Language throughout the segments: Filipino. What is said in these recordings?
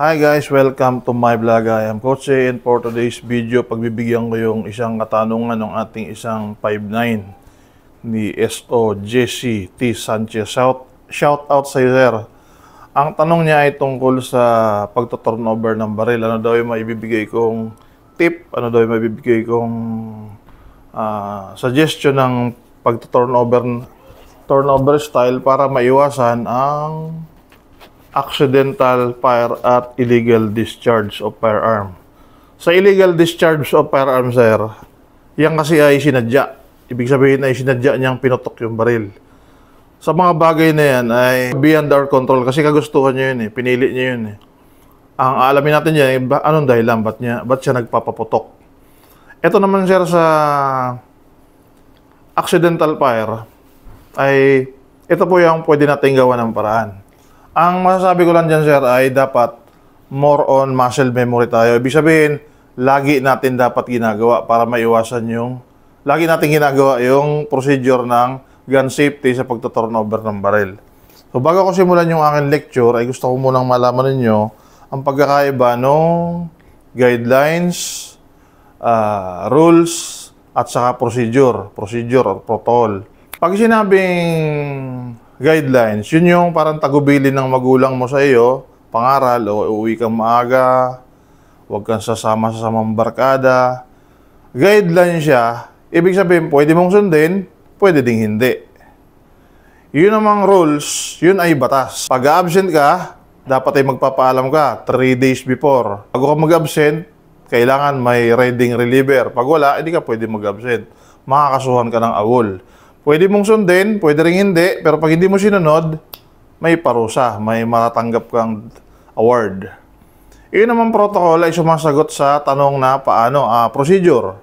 Hi guys, welcome to my vlog. I am Coach A, and for today's video, pagbibigyan ko yung isang katanungan ng ating isang 5'9" ni S.O. Jesse T. Sanchez. Shout out sa iyo, sir. Ang tanong niya ay tungkol sa pagto-turnover ng baril. Ano daw yung maibibigay kong tip? Ano daw yung maibibigay kong suggestion ng pagto-turnover style para maiwasan ang accidental fire at illegal discharge of firearm. Sa illegal discharge of firearm, sir, yan kasi ay sinadya. Ibig sabihin ay sinadya niyang pinutok yung baril. Sa mga bagay na yan ay beyond our control kasi kagustuhan niya yun eh. Pinili niya yun eh. Ang alamin natin yan, anong dahilan? Ba't siya nagpapaputok? Ito naman, sir, sa accidental fire ay ito po yung pwede natin gawa ng paraan. Ang masasabi ko lang dyan, sir, ay dapat more on muscle memory tayo. Ibig sabihin, lagi natin dapat ginagawa para maiwasan lagi natin ginagawa yung procedure ng gun safety sa pagto-turnover ng baril. So, bago ko simulan yung aking lecture, ay gusto ko munang malaman ninyo ang pagkakaiba ng guidelines, rules, at saka procedure or protocol. Pag sinabing guidelines, yun yung parang tagubilin ng magulang mo sa iyo, pangaral, o uuwi kang maaga, huwag kang sasama sa samang barkada. Guideline siya, ibig sabihin, pwede mong sundin, pwede ding hindi. Yun namang rules, yun ay batas. Pag absent ka, dapat ay magpapaalam ka 3 days before. Bago ka mag-absent, kailangan may riding reliever. Pag wala, hindi ka pwede mag-absent. Makakasuhan ka ng awol. Pwede mong sundin, pwede rin hindi, pero pag hindi mo sinunod, may parusa, may matatanggap kang award. Iyon naman protocol ay sumasagot sa tanong na paano, procedure.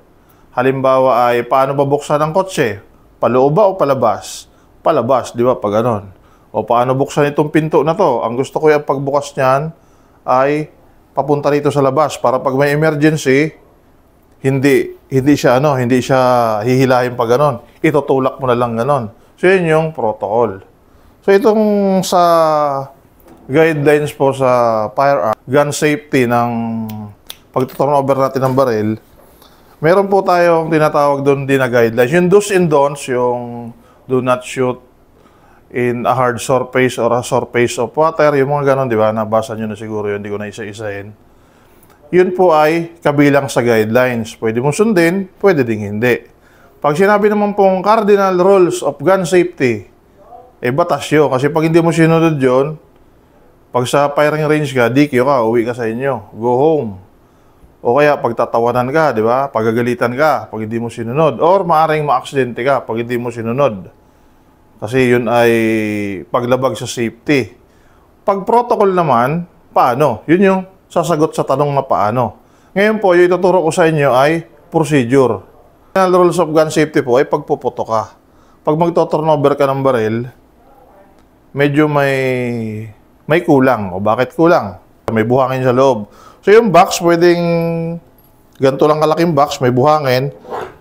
Halimbawa ay paano babuksan ang kotse? Paloob ba o palabas? Palabas, di ba? Pag ganon. O paano buksan itong pinto na to? Ang gusto ko yung pagbukas niyan ay papunta rito sa labas para pag may emergency, hindi siya hihilahin pa ganon. Itutulak mo na lang ganon. So, yun yung protocol. So, itong sa guidelines po sa firearm, gun safety ng pag-turnover natin ng baril, meron po tayong tinatawag doon din na guidelines. Yung do's and don'ts, yung do not shoot in a hard surface or a surface of water, yung mga ganon, di ba? Nabasa nyo na siguro yun, hindi ko na isa-isahin. Yun po ay kabilang sa guidelines. Pwede mong sundin, pwede ding hindi. Pag sinabi naman pong cardinal rules of gun safety, batas yun. Kasi pag hindi mo sinunod yun, pag sa firing range ka, DQ ka, uwi ka sa inyo, go home. O kaya pagtatawanan ka, di ba? Pagagalitan ka, pag hindi mo sinunod. Or maaring ma-aksidente ka, pag hindi mo sinunod. Kasi yun ay paglabag sa safety. Pag protocol naman, paano? Yun yung sasagot sa tanong na paano. Ngayon po, yung ituturo ko sa inyo ay procedure. General rules of gun safety po ay pagpuputo ka. Pag magto-turnover ka ng baril, medyo may kulang. O bakit kulang? May buhangin sa loob. So yung box, pwedeng ganito lang kalaking box, may buhangin,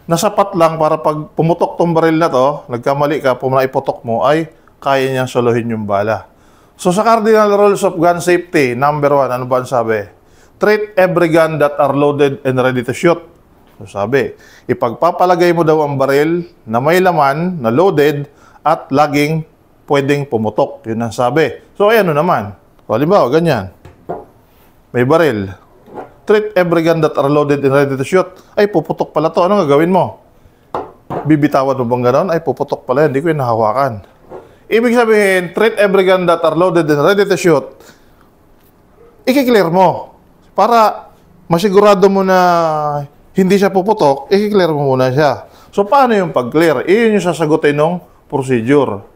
nasapat lang para pag pumutok tong baril na to, nagkamali ka, iputok mo, ay kaya niyang solohin yung bala. So sa cardinal rules of gun safety, number 1, ano ba ang sabi? Treat every gun that are loaded and ready to shoot. So sabi, ipagpapalagay mo daw ang baril na may laman, na loaded, at laging pwedeng pumutok. Yun ang sabi. So ayan naman. Halimbawa, ganyan. May baril. Treat every gun that are loaded and ready to shoot. Ay, puputok pala to. Ano gagawin mo? Bibitawan mo bang ganon? Ay, puputok pala. Hindi ko yung nahawakan. Ibig sabihin, treat every gun that are loaded and ready to shoot. I-clear mo. Para masigurado mo na hindi siya puputok, i-clear mo muna siya. So, paano yung pag-clear? Iyon yung sasagutin ng procedure.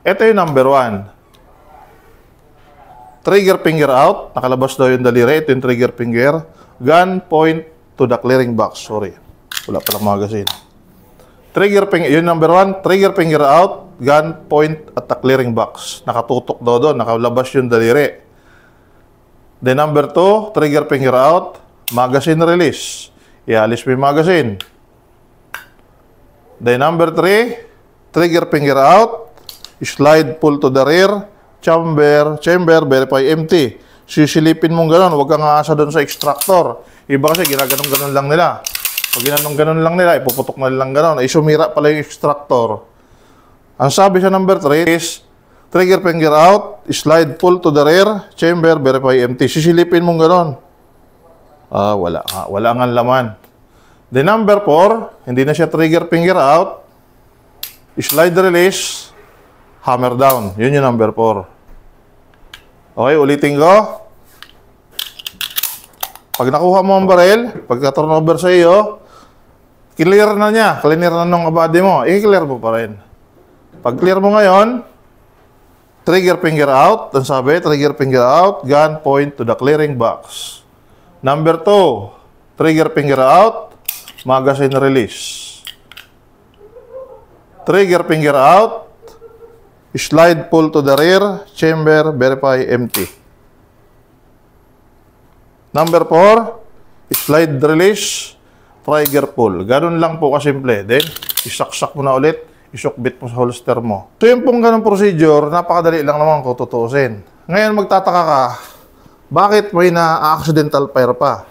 Ito yung number 1. Trigger finger out. Nakalabas daw yung daliri. Ito yung trigger finger. Gun point to the clearing box. Sorry. Wala palang magazine. Trigger finger. Yun number 1. Trigger finger out. Gun point at the clearing box. Nakatutok daw doon. Nakalabas yung daliri. Then number 2. Trigger finger out. Magazine release. Ialis mo yung magazine. Then number 3. Trigger finger out. Slide pull to the rear. Chamber, verify empty. Sisilipin mong gano'n, huwag kang aasa doon sa extractor. Iba kasi ginaganon-ganon lang nila. Pag ginanong-ganon lang nila, ipuputok na lang gano'n. Ay sumira pala yung extractor. Ang sabi sa number 3 is, trigger finger out, slide pull to the rear, chamber, verify empty. Sisilipin mong gano'n. Wala nga laman. The number 4, hindi na siya trigger finger out, slide release, hammer down. Yun yung number 4. Okay, ulitin ko. Pag nakuha mo ang barrel, pagka turnover sa iyo, clear na niya. Clear na nung body mo. I-clear mo pa rin. Pag clear mo ngayon, trigger finger out. Ang sabi, trigger finger out, gun point to the clearing box. Number 2, trigger finger out, magazine release. Trigger finger out, slide pull to the rear, chamber, verify empty. Number 4, slide release, trigger pull. Ganun lang po kasimple. Then, isaksak mo na ulit, isukbit mo sa holster mo. So yung pong ganun procedure, napakadali lang naman kung tutuusin. Ngayon magtataka ka, bakit may na-accidental fire pa?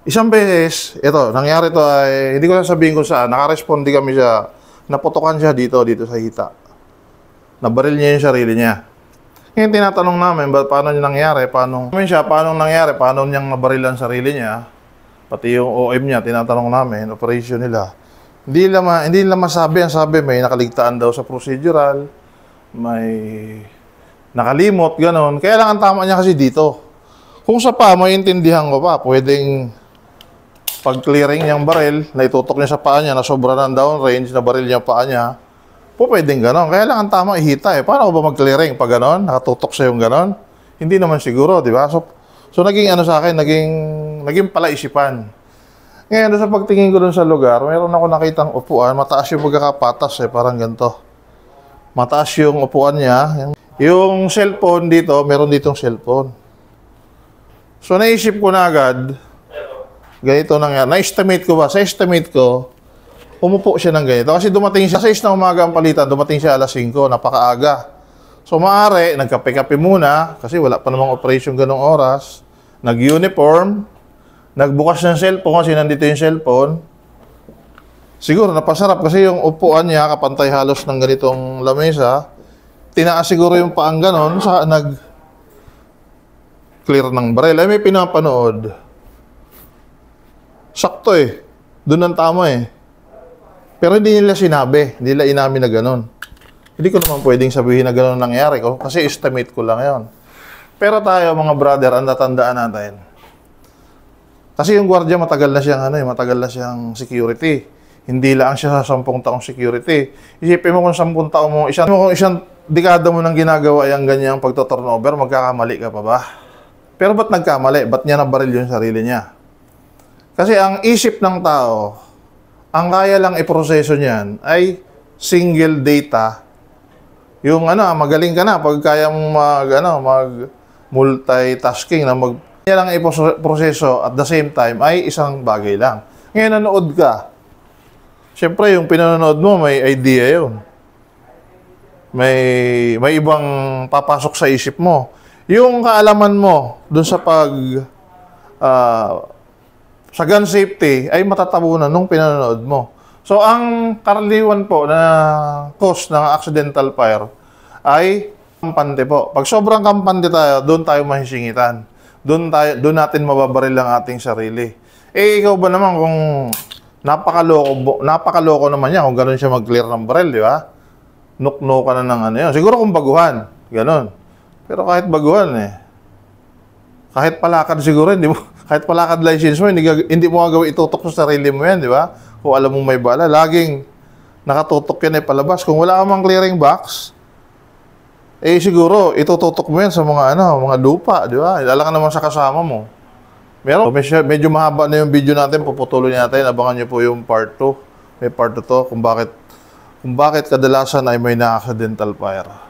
Isang beses, ito, nangyari to ay, hindi ko lang sabihin kung saan, nakaresponde kami siya, naputokan siya dito sa hita. Nabaril niya yung sarili niya. Ngayon tinatanong namin, paano niya nangyari? Paano nangyari? Paano niyang nabaril ang sarili niya? Pati yung OM niya, tinatanong namin, operation nila. Hindi nila masabi. Ang sabi, may nakaligtaan daw sa procedural, may nakalimot, ganon. Kaya lang ang tama niya kasi dito. Kung sa pa, maintindihan ko pa, pwedeng pag-clearing niyang baril, na itutok niya sa paa niya, na sobra ng downrange, na baril niya paa niya, pwedeng ganon. Kaya lang ang tama ihita eh. Paano ba mag-clearing pag ganon? Nakatutok sa yung ganon? Hindi naman siguro, di ba? So naging ano sa akin, naging palaisipan. Ngayon, sa pagtingin ko dun sa lugar, meron ako nakitang upuan, mataas yung magkakapatas eh, parang ganito. Mataas yung upuan niya. Yung cellphone dito, meron ditong cellphone. So naisip ko na agad, ganito nangyari. Na-estimate ko ba? Sa estimate ko, umupo siya ng ganito. Kasi dumating siya, 6 ng umaga ang palitan, dumating siya alas 5, napakaaga. So maaari, nagkape-kape muna, kasi wala pa namang operation ganong oras. Nag-uniform, nagbukas ng cellphone, kasi nandito yung cellphone. Siguro napasarap kasi yung upuan niya, kapantay halos ng ganitong lamesa. Tinaas siguro yung paang ganon, sa nag-clear ng baril. Ay may pinapanood. Sakto eh. Doon ang tama eh. Pero hindi nila sinabi. Hindi nila inamin na gano'n. Hindi ko naman pwedeng sabihin na gano'n nangyari ko kasi estimate ko lang yon. Pero tayo mga brother, ang natandaan natin. Kasi yung gwardiya matagal na siyang security. Hindi lang siya sa 10 taong security. Isipin mo kung 10 taong mo, isang dekada mo nang ginagawa yung ganyang pagto-turnover, magkakamali ka pa ba? Pero ba't nagkamali? Ba't niya nabaril yung sarili niya? Kasi ang isip ng tao, ang kaya lang iproseso niyan ay single data. Yung magaling ka na pag kaya mong multitasking na kaya lang iproseso at the same time ay isang bagay lang. Ngayon nanood ka. Siyempre yung pinanonood mo may idea yun. May ibang papasok sa isip mo. Yung kaalaman mo dun sa sa gun safety ay matatabunan nung pinanonood mo. So, ang karaniwan po na cause ng accidental fire ay kampante po. Pag sobrang kampante tayo, doon tayo mahisingitan. Doon natin mababaril ang ating sarili. Eh, ikaw ba naman kung napakaloko naman niya kung gano'n siya mag-clear ng baril, di ba? Nukno ka na ng yun. Siguro kung baguhan, gano'n. Pero kahit baguhan kahit palakad siguro, kahit palakad license mo, hindi mo gagawin itutok sa sarili mo yan, di ba? Kung alam mong may bala, laging nakatutok yan palabas. Kung wala ka mang clearing box, siguro, itututok mo yan sa mga lupa, di ba? Lala ka naman sa kasama mo. Medyo mahaba na yung video natin, puputuloy natin. Abangan niyo po yung part 2. May part 2 to, kung bakit kadalasan ay may na-accidental fire.